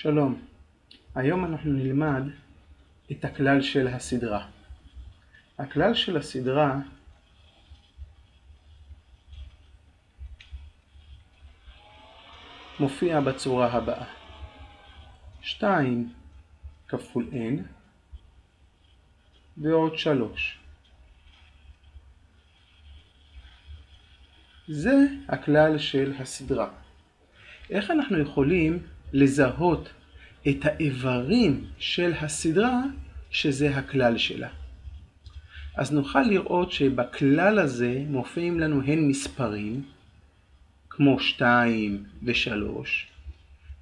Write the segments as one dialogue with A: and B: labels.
A: שלום, היום אנחנו נלמד את הכלל של הסדרה. הכלל של הסדרה מופיע בצורה הבאה: 2 כפול n ועוד 3. זה הכלל של הסדרה. איך אנחנו יכולים לזהות את האיברים של הסדרה שזה הכלל שלה? אז נוכל לראות שבכלל הזה מופיעים לנו הן מספרים כמו 2 ו3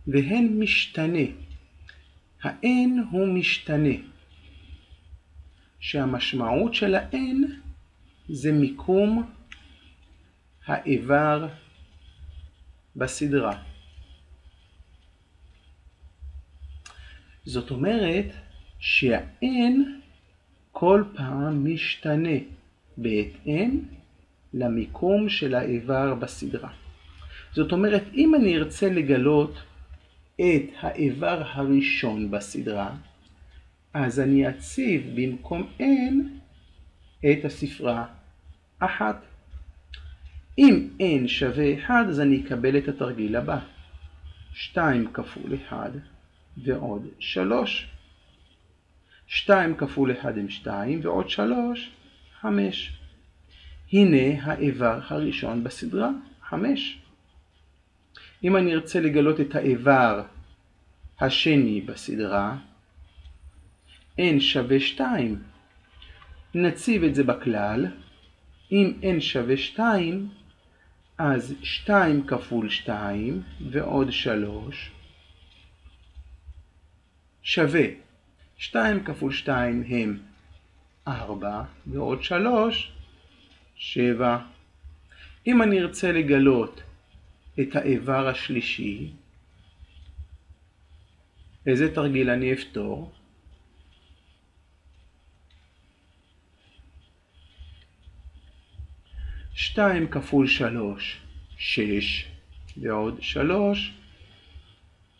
A: והן משתנה. ה-n הוא משתנה שהמשמעות של ה-n זה מיקום האיבר בסדרה. זאת אומרת שה-n כל פעם משתנה בהתאם למיקום של האיבר בסדרה. זאת אומרת, אם אני ארצה לגלות את האיבר הראשון בסדרה, אז אני אציב במקום n את הספרה 1. אם n שווה 1, אז אני אקבל את התרגיל הבא: 2 כפול 1 ועוד 3. 2 כפול 1 הם 2 ועוד 3, 5. הנה האיבר הראשון בסדרה, 5. אם אני ארצה לגלות את האיבר השני בסדרה, n שווה 2. נציב את זה בכלל. אם n שווה 2, אז 2 כפול 2 ועוד 3 שווה 2 כפול 2 הם 4 ועוד 3, 7. אם אני ארצה לגלות את האיבר השלישי, איזה תרגיל אני אפתור? שתיים כפול 3, 6 ועוד 3,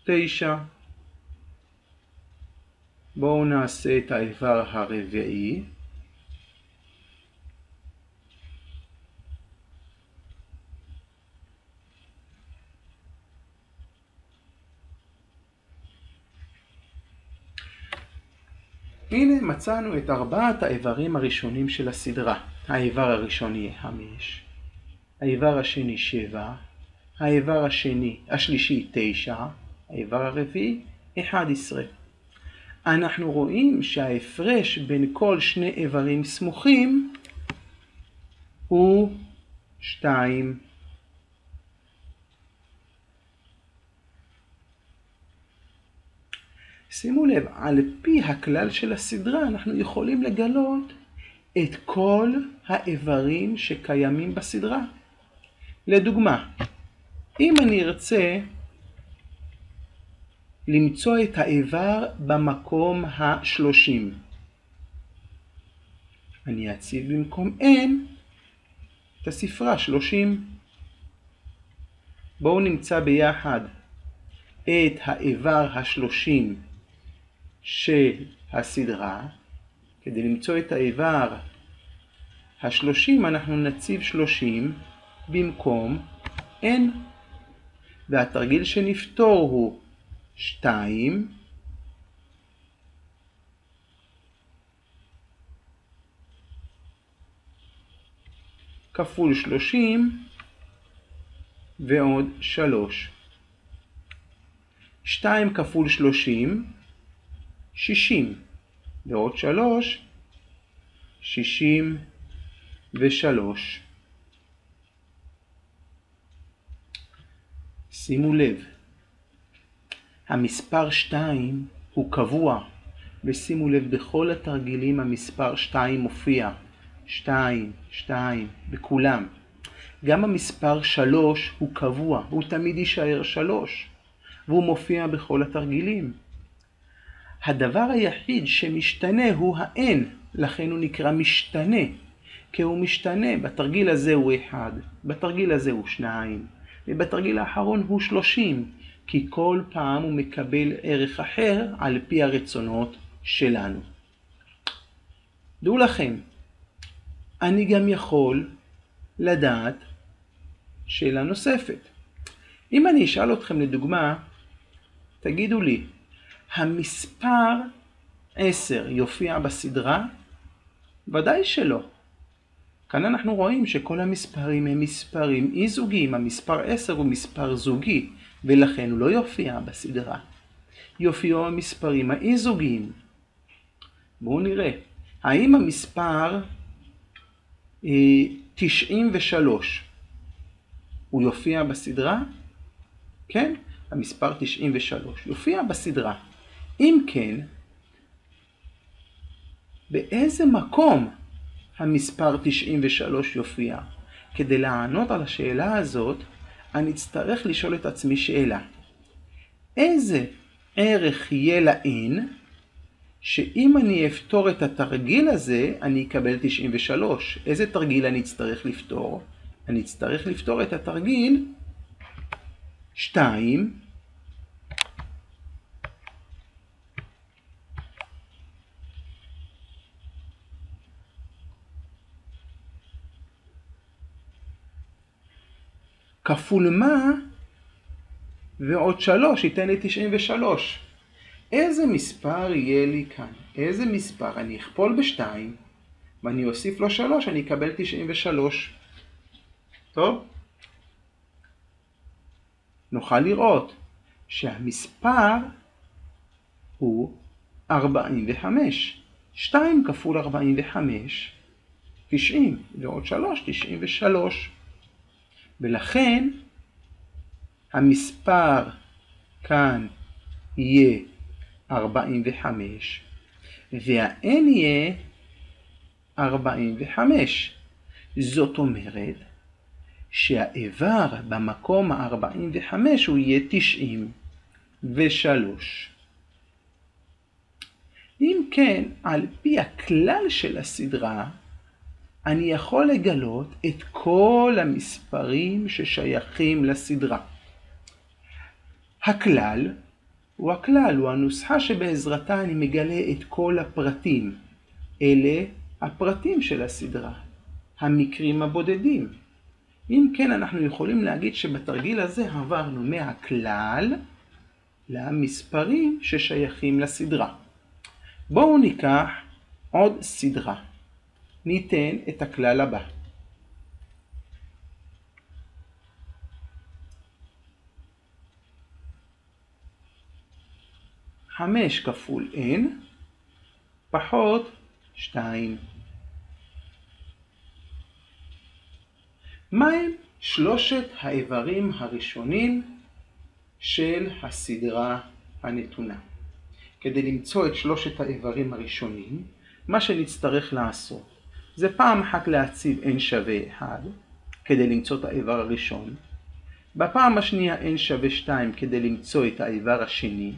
A: 9. בואו נעשה את האיבר הרביעי. הנה מצאנו את 4 האיברים הראשונים של הסדרה. האיבר הראשון יהיה 5, האיבר השני 7, האיבר השלישי 9, האיבר הרביעי 11. אנחנו רואים שההפרש בין כל שני איברים סמוכים הוא 2. שימו לב, על פי הכלל של הסדרה אנחנו יכולים לגלות את כל האיברים שקיימים בסדרה. לדוגמה, אם אני ארצה למצוא את האיבר במקום ה-30, אני אציב במקום n את הספרה 30. בואו נמצא ביחד את האיבר ה-30 של הסדרה. כדי למצוא את האיבר ה-30 אנחנו נציב 30 במקום n, והתרגיל שנפתור הוא 2 כפול 30 ועוד 3. 2 כפול 30, 60 ועוד 3, 63. שימו לב, המספר 2 הוא קבוע, ושימו לב, בכל התרגילים המספר 2 מופיע. 2, 2, בכולם. גם המספר 3 הוא קבוע, הוא תמיד יישאר 3, והוא מופיע בכל התרגילים. הדבר היחיד שמשתנה הוא ה-n, לכן הוא נקרא משתנה, כי הוא משתנה. בתרגיל הזה הוא 1, בתרגיל הזה הוא 2, ובתרגיל האחרון הוא 30. כי כל פעם הוא מקבל ערך אחר על פי הרצונות שלנו. דעו לכם, אני גם יכול לדעת שאלה נוספת. אם אני אשאל אתכם לדוגמה, תגידו לי, המספר 10 יופיע בסדרה? ודאי שלא. כאן אנחנו רואים שכל המספרים הם מספרים אי-זוגיים. המספר 10 הוא מספר זוגי, ולכן הוא לא יופיע בסדרה. יופיעו המספרים האי-זוגיים. בואו נראה. האם המספר 93 הוא יופיע בסדרה? כן, המספר 93 יופיע בסדרה. אם כן, באיזה מקום המספר 93 יופיע? כדי לענות על השאלה הזאת, אני אצטרך לשאול את עצמי שאלה. איזה ערך יהיה ל-n, שאם אני אפתור את התרגיל הזה, אני אקבל 93. איזה תרגיל אני אצטרך לפתור? אני אצטרך לפתור את התרגיל 2 כפול מה ועוד 3 ייתן לי 93. איזה מספר יהיה לי כאן? איזה מספר? אני אכפול ב2 ואני אוסיף לו 3, אני אקבל 93. טוב? נוכל לראות שהמספר הוא 45. 2 כפול 45, 90, ועוד 3, 93. ולכן המספר כאן יהיה 45, וה-n יהיה 45. זאת אומרת שהאיבר במקום ה-45 הוא יהיה 93. אם כן, על פי הכלל של הסדרה, אני יכול לגלות את כל המספרים ששייכים לסדרה. הכלל הוא הנוסחה שבעזרתה אני מגלה את כל הפרטים. אלה הפרטים של הסדרה, המקרים הבודדים. אם כן, אנחנו יכולים להגיד שבתרגיל הזה עברנו מהכלל למספרים ששייכים לסדרה. בואו ניקח עוד סדרה. ניתן את הכלל הבא. 5 כפול n פחות 2. מהם שלושת האיברים הראשונים של הסדרה הנתונה? כדי למצוא את שלושת האיברים הראשונים, מה שנצטרך לעשות זה פעם אחת להציב n שווה 1 כדי למצוא את האיבר הראשון, בפעם השנייה n שווה 2 כדי למצוא את האיבר השני,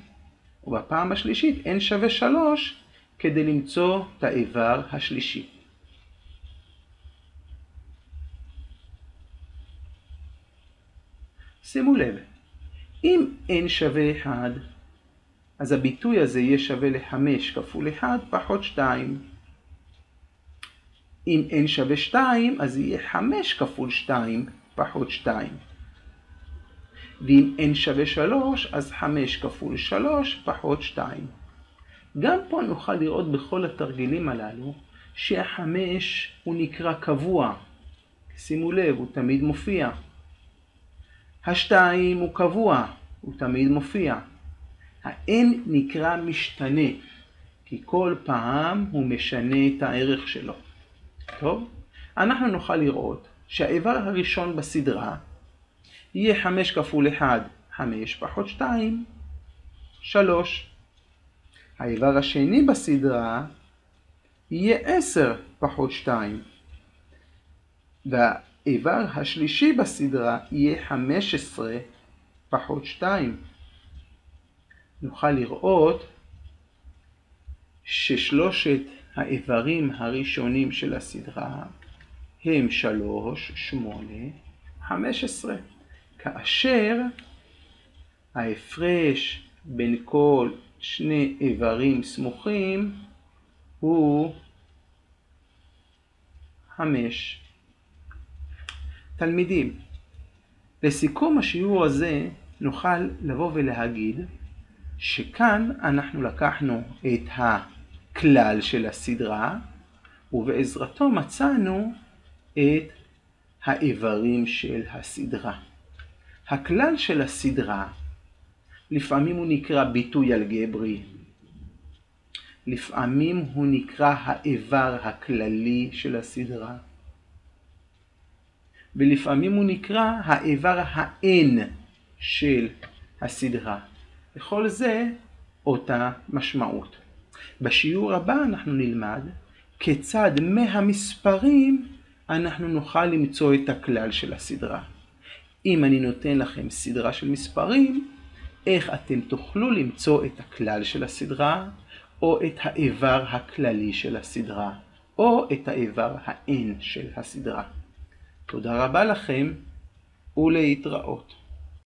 A: ובפעם השלישית n שווה 3 כדי למצוא את האיבר השלישי. שימו לב, אם n שווה 1, אז הביטוי הזה יהיה שווה ל-5 כפול 1 פחות 2. אם n שווה 2, אז יהיה 5 כפול 2 פחות 2. ואם n שווה 3, אז 5 כפול 3 פחות 2. גם פה נוכל לראות בכל התרגילים הללו שה-5 הוא נקרא קבוע. שימו לב, הוא תמיד מופיע. ה-2 הוא קבוע, הוא תמיד מופיע. ה-n נקרא משתנה, כי כל פעם הוא משנה את הערך שלו. טוב? אנחנו נוכל לראות שהאיבר הראשון בסדרה יהיה 5 כפול 1, 5 פחות 2, 3. האיבר השני בסדרה יהיה 10 פחות 2. והאיבר השלישי בסדרה יהיה 15 פחות 2. נוכל לראות ששלושת האיברים הראשונים של הסדרה הם 3, 8, 15. כאשר ההפרש בין כל שני איברים סמוכים הוא 5. תלמידים, לסיכום השיעור הזה נוכל לבוא ולהגיד שכאן אנחנו לקחנו את הכלל של הסדרה ובעזרתו מצאנו את האיברים של הסדרה. הכלל של הסדרה לפעמים הוא נקרא ביטוי אלגברי, לפעמים הוא נקרא האיבר הכללי של הסדרה, ולפעמים הוא נקרא האיבר ה-n של הסדרה. לכל זה אותה משמעות. בשיעור הבא אנחנו נלמד כיצד מהמספרים אנחנו נוכל למצוא את הכלל של הסדרה. אם אני נותן לכם סדרה של מספרים, איך אתם תוכלו למצוא את הכלל של הסדרה, או את האיבר הכללי של הסדרה, או את האיבר ה-n של הסדרה. תודה רבה לכם ולהתראות.